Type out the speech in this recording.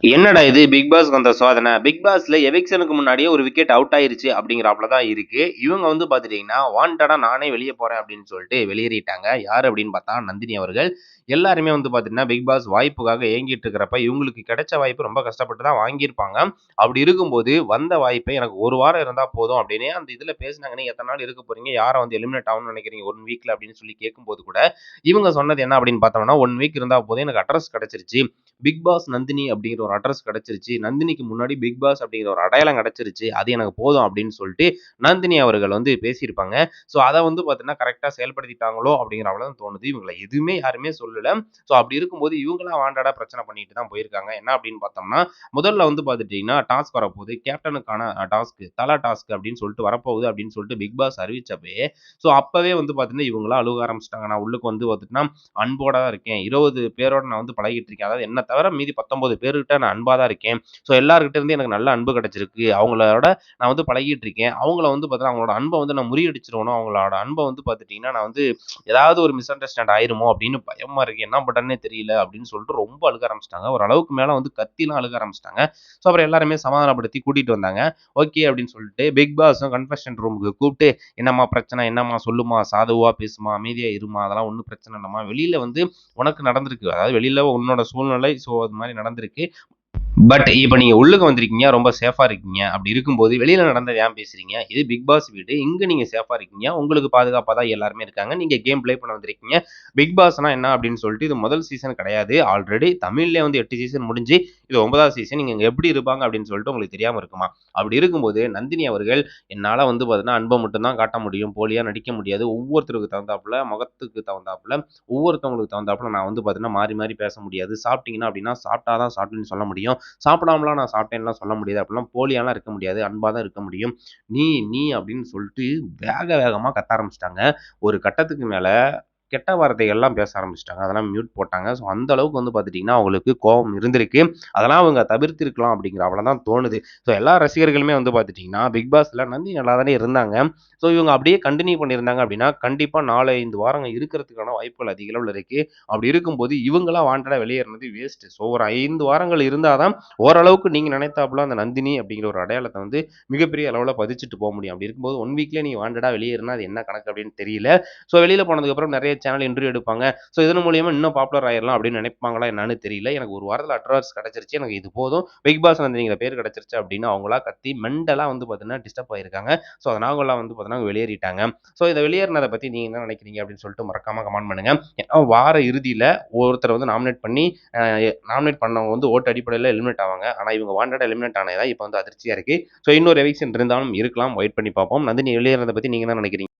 என்னடா இது பிக் பாஸ்க்கு வந்த சோதனை. பிக் பாஸ்ல எவிக்ஷனுக்கு முன்னாடியே ஒரு விக்கெட் அவுட் ஆயிருச்சு அப்படிங்கிறாப்ல தான் இருக்கு. இவங்க வந்து பார்த்துட்டீங்கன்னா, வாண்டடா நானே வெளிய போறேன் அப்படின்னு சொல்லிட்டு வெளியேறிட்டாங்க. யாரு அப்படின்னு பார்த்தா நந்தினி அவர்கள். எல்லாருமே வந்து பார்த்தீங்கன்னா, பிக் பாஸ் வாய்ப்புக்காக ஏங்கிட்டு இருக்கிறப்ப, இவங்களுக்கு கிடைச்ச வாய்ப்பு ரொம்ப கஷ்டப்பட்டு தான் வாங்கியிருப்பாங்க. அப்படி இருக்கும்போது வந்த வாய்ப்பை எனக்கு 1 வாரம் இருந்தா போதும் அப்படின்னு அந்த இதுல பேசினாங்க. நீங்க எத்தன நாள் இருக்க போறீங்க? யார வந்து எலிமினேட் ஆகணும்னு நினைக்கிறீங்க 1 வீக்ல அப்படின்னு சொல்லி கேட்கும்போது கூட, இவங்க சொன்னது என்ன அப்படின்னு பார்த்தோம்னா, 1 வீக் இருந்தா போதும் எனக்கு அட்ரஸ் கிடைச்சிருச்சு. பிக் பாஸ் நந்தினி அப்படிங்கிற ஒரு அட்ரஸ் கிடைச்சிருச்சு. நந்தினிக்கு முன்னாடி பிக் பாஸ் அப்படிங்கிற ஒரு அடையாளம் கிடைச்சிருச்சு. அது எனக்கு போதும் அப்படின்னு சொல்லிட்டு நந்தினி அவர்கள் வந்து பேசியிருப்பாங்க. ஸோ அத வந்து பார்த்தீங்கன்னா, கரெக்ட்டா செயல்படுத்திட்டாங்களோ அப்படிங்கிற அளவு தான் தோணுது. இவங்கள எதுவுமே யாருமே சொல்லல. ஸோ அப்படி இருக்கும்போது இவங்களா வாண்டடா பிரச்சனை பண்ணிட்டு தான் போயிருக்காங்க. என்ன அப்படின்னு பார்த்தோம்னா, முதல்ல வந்து பார்த்துட்டீங்கன்னா, டாஸ்க் வரப்போகுது. கேப்டனுக்கான டாஸ்க் தல டாஸ்க் அப்படின்னு சொல்லிட்டு வரப்போகுது அப்படின்னு சொல்லிட்டு பிக் பாஸ் அறிவிச்சப்பயே, ஸோ அப்பவே வந்து பார்த்தீங்கன்னா, இவங்களா அழுக ஆரம்பிச்சுட்டாங்க. நான் உள்ளுக்கு வந்து பார்த்துட்டீங்கன்னா, அன்போட தான் இருக்கேன். 20 பேரோட நான் வந்து பழகிட்டு இருக்கேன். அதாவது என்ன தவிர மீதி 19 பேர்கிட்ட நான் அன்பா தான் இருக்கேன். ஸோ எல்லார்கிட்ட இருந்து எனக்கு நல்ல அன்பு கிடைச்சிருக்கு. அவங்களோட நான் வந்து பழகிட்டு இருக்கேன். அவங்கள வந்து பார்த்தீங்கன்னா, அவங்களோட அன்ப வந்து நான் முறியடிச்சுருவனோ, அவங்களோட அன்ப வந்து பார்த்துட்டீங்கன்னா, நான் வந்து ஏதாவது ஒரு மிஸ் அண்டர்ஸ்டாண்ட் ஆயிருமோ அப்படின்னு பயமா இருக்கு. என்ன பண்றதுன்னே தெரியல அப்படின்னு சொல்லிட்டு ரொம்ப அழுக ஆரம்பிச்சுட்டாங்க. ஒரு அளவுக்கு மேல வந்து கத்திலாம் அழுக ஆரம்பிச்சுட்டாங்க. ஸோ அப்புறம் எல்லாருமே சமாதானப்படுத்தி கூட்டிட்டு வந்தாங்க. ஓகே அப்படின்னு சொல்லிட்டு பிக் பாஸும் கன்ஃபெஷன் ரூமுக்கு கூப்பிட்டு, "என்னம்மா பிரச்சனை? என்னம்மா சொல்லும்மா? சாதுவா பேசும்மா. அமைதியா இரும்மா. அதெல்லாம் ஒண்ணும் பிரச்சனை இல்லம்மா. வெளியில வந்து உனக்கு நடந்திருக்கு. அதாவது வெளியில உன்னோட சூழ்நிலை ஸோ அது மாரி நடந்திருக்கு. பட் இப்ப நீங்க உள்ளுக்கு வந்திருக்கீங்க. ரொம்ப சேஃபா இருக்கீங்க. அப்படி இருக்கும்போது வெளியில நடந்தத ஏன் பேசுறீங்க? இது பிக் பாஸ் வீடு. இங்க நீங்க சேஃபா இருக்கீங்க. உங்களுக்கு பாதுகாப்பா தான் எல்லாருமே இருக்காங்க. நீங்க கேம் ப்ளே பண்ண வந்திருக்கீங்க. பிக் பாஸ்னா என்ன அப்படின்னு சொல்லிட்டு இது முதல் சீசன் கிடையாது. ஆல்ரெடி தமிழ்லயே வந்து 8 சீசன் முடிஞ்சு இது 9வது சீசன். நீங்க இங்க எப்படி இருப்பாங்க அப்படின்னு சொல்லிட்டு உங்களுக்கு தெரியாம இருக்குமா? அப்படி இருக்கும்போது நந்தினி அவர்கள் என்னால வந்து பார்த்தீங்கன்னா, அன்ப மட்டும் தான் காட்ட முடியும். போலியா நடிக்க முடியாது. ஒவ்வொருத்தருக்கு தகுந்தாப்புல, முகத்துக்கு தகுந்தாப்புல, ஒவ்வொருத்தவங்களுக்கு தகுந்தாப்புல நான் வந்து பார்த்தீங்கன்னா, மாறி மாறி பேச முடியாது. சாப்பிட்டீங்கன்னா அப்படின்னா, சாப்பிட்டா தான் சாப்பிட்டேன்னு சொல்ல முடியும். சாப்பிடாமலாம் நான் சாப்பிட்டேன்லாம் சொல்ல முடியாது. அப்படிலாம் போலியாலாம் இருக்க முடியாது. அன்பா தான் இருக்க முடியும். நீ நீ அப்படின்னு சொல்லிட்டு வேகமா கத்த ஆரம்பிச்சுட்டாங்க. ஒரு கட்டத்துக்கு மேல கெட்ட வார்த்தைகள்லாம் பேச ஆரம்பிச்சுட்டாங்க. அதெல்லாம் மியூட் போட்டாங்க. ஸோ அந்த அளவுக்கு வந்து பார்த்துட்டீங்கன்னா, அவங்களுக்கு கோவம் இருந்திருக்கு. அதெல்லாம் அவங்க தவிர்த்திருக்கலாம் அப்படிங்கிற அவ்வளோதான் தோணுது. ஸோ எல்லா ரசிகர்களுமே வந்து பார்த்துட்டீங்கன்னா, பிக் பாஸ்ல நந்தினி நல்லா தானே இருந்தாங்க. ஸோ இவங்க அப்படியே கன்டின்யூ பண்ணியிருந்தாங்க அப்படின்னா, கண்டிப்பா 4, 5 வாரங்கள் இருக்கிறதுக்கான வாய்ப்புகள் அதிக அளவுல இருக்கு. அப்படி இருக்கும்போது இவங்களா வாண்டடா வெளியேறினது வேஸ்ட். ஸோ ஒரு 5 வாரங்கள் இருந்தா தான் ஓரளவுக்கு நீங்க நினைத்தாப்புல அந்த நந்தினி அப்படிங்கிற ஒரு அடையாளத்த வந்து மிகப்பெரிய அளவுல பதிச்சுட்டு போ முடியும். அப்படி இருக்கும்போது 1 வீக்லயே நீங்க வாண்டடா வெளியேறுனா அது என்ன கணக்கு அப்படின்னு தெரியல. ஸோ வெளியில போனதுக்கப்புறம் நெறைய சேனல் இன்டர்வியூ எடுப்பாங்க. ஸோ இதன் மூலியமா இன்னும் பாப்புலர் ஆயிரலாம் அப்படின்னு நினைப்பாங்களா என்னன்னு தெரியல. எனக்கு 1 வாரத்துல அட்வான்ஸ் கிடைச்சிருச்சு. எனக்கு இது போதும். பிக் பாஸ் நந்தினிங்கிற பேர் கிடைச்சிருச்சு அப்படின்னு அவங்களா கத்தி மென்டலா வந்து பார்த்தீங்கன்னா, டிஸ்டர்ப் ஆயிருக்காங்க. ஸோ அதனால வந்து பார்த்தீங்கன்னா வெளியேறிட்டாங்க. ஸோ இத வெளியேறினத பத்தி நீங்க என்ன நினைக்கிறீங்க அப்படின்னு சொல்லிட்டு மறக்காம கமெண்ட் பண்ணுங்க. ஏன்னா வார இறுதியில ஒருத்தர வந்து நாமினேட் பண்ணி அ நாமினேட் பண்ணவங்க வந்து ஓட்டு அடிப்படையில எலிமினேட் ஆவாங்க. ஆனா இவங்க வாண்டடா எலிமினேட் ஆனது இப்ப வந்து அதிர்ச்சியா இருக்கு. ஸோ இன்னொரு எவிக்ஷன் இருந்தாலும் இருக்கலாம். வெயிட் பண்ணி பார்ப்போம். நந்தினி வெளியேறத பத்தி நீங்க என்ன நினைக்கிறீங்க?